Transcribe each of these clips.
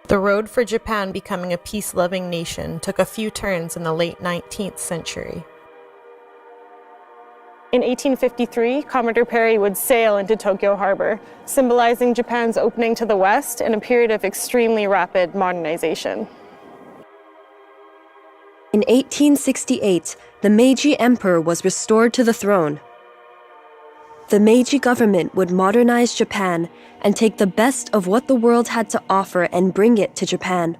The road for Japan becoming a peace-loving nation took a few turns in the late 19th century. In 1853, Commodore Perry would sail into Tokyo Harbor, symbolizing Japan's opening to the West and a period of extremely rapid modernization. In 1868, the Meiji Emperor was restored to the throne. The Meiji government would modernize Japan and take the best of what the world had to offer and bring it to Japan.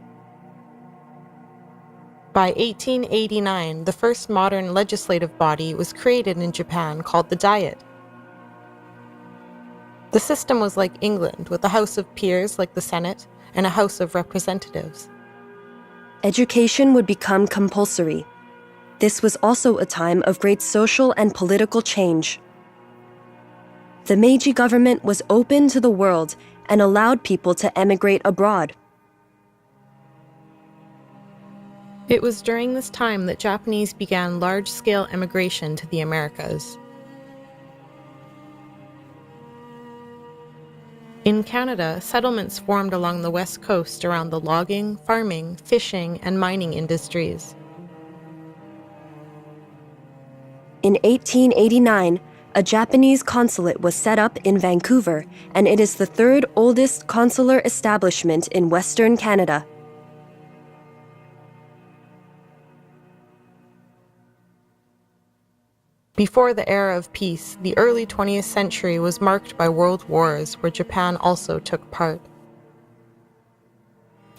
By 1889, the first modern legislative body was created in Japan called the Diet. The system was like England, with a House of Peers like the Senate and a House of Representatives. Education would become compulsory. This was also a time of great social and political change. The Meiji government was open to the world and allowed people to emigrate abroad. It was during this time that Japanese began large-scale emigration to the Americas. In Canada, settlements formed along the west coast around the logging, farming, fishing, and mining industries. In 1889, a Japanese consulate was set up in Vancouver, and it is the third oldest consular establishment in Western Canada. Before the era of peace, the early 20th century was marked by world wars where Japan also took part.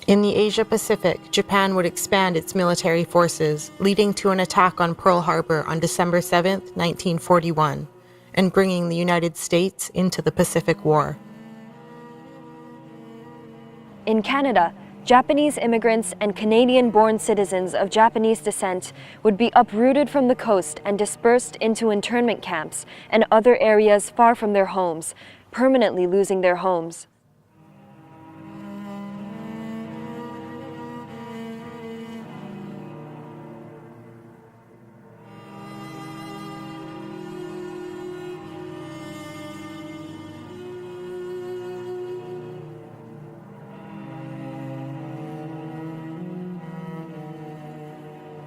In the Asia-Pacific, Japan would expand its military forces, leading to an attack on Pearl Harbor on December 7, 1941, and bringing the United States into the Pacific War. In Canada, Japanese immigrants and Canadian-born citizens of Japanese descent would be uprooted from the coast and dispersed into internment camps and other areas far from their homes, permanently losing their homes.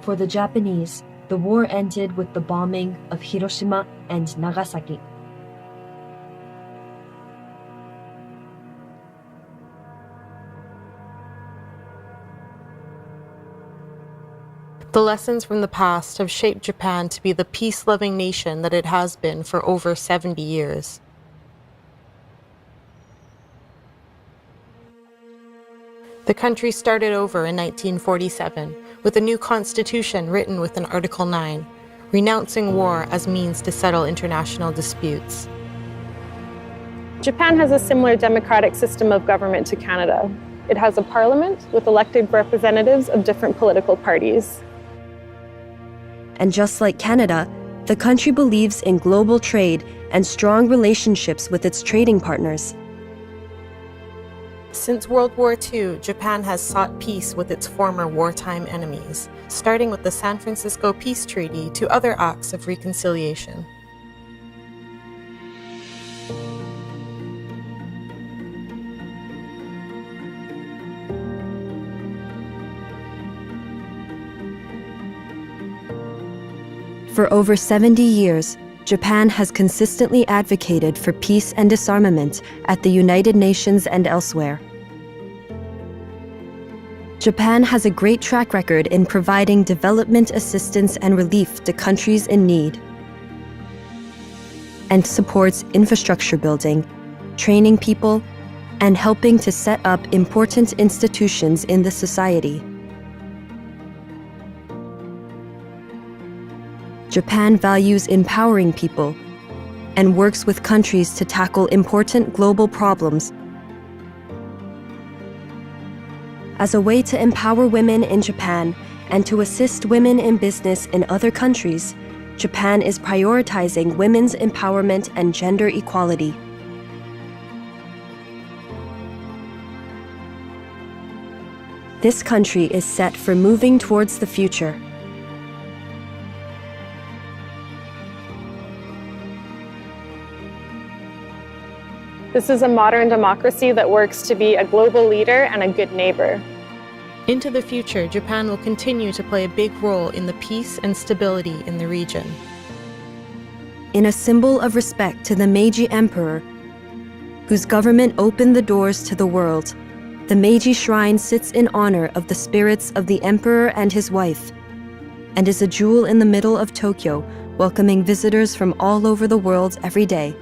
For the Japanese, the war ended with the bombing of Hiroshima and Nagasaki. The lessons from the past have shaped Japan to be the peace-loving nation that it has been for over 70 years. The country started over in 1947 with a new constitution written within Article 9, renouncing war as means to settle international disputes. Japan has a similar democratic system of government to Canada. It has a parliament with elected representatives of different political parties. And just like Canada, the country believes in global trade and strong relationships with its trading partners. Since World War II, Japan has sought peace with its former wartime enemies, starting with the San Francisco Peace Treaty to other acts of reconciliation. For over 70 years, Japan has consistently advocated for peace and disarmament at the United Nations and elsewhere. Japan has a great track record in providing development assistance and relief to countries in need, and supports infrastructure building, training people, and helping to set up important institutions in the society. Japan values empowering people and works with countries to tackle important global problems. As a way to empower women in Japan and to assist women in business in other countries, Japan is prioritizing women's empowerment and gender equality. This country is set for moving towards the future. The This is a modern democracy that works to be a global leader and a good neighbor. Into the future, Japan will continue to play a big role in the peace and stability in the region. In a symbol of respect to the Meiji Emperor, whose government opened the doors to the world, the Meiji Shrine sits in honor of the spirits of the Emperor and his wife, and is a jewel in the middle of Tokyo, welcoming visitors from all over the world every day.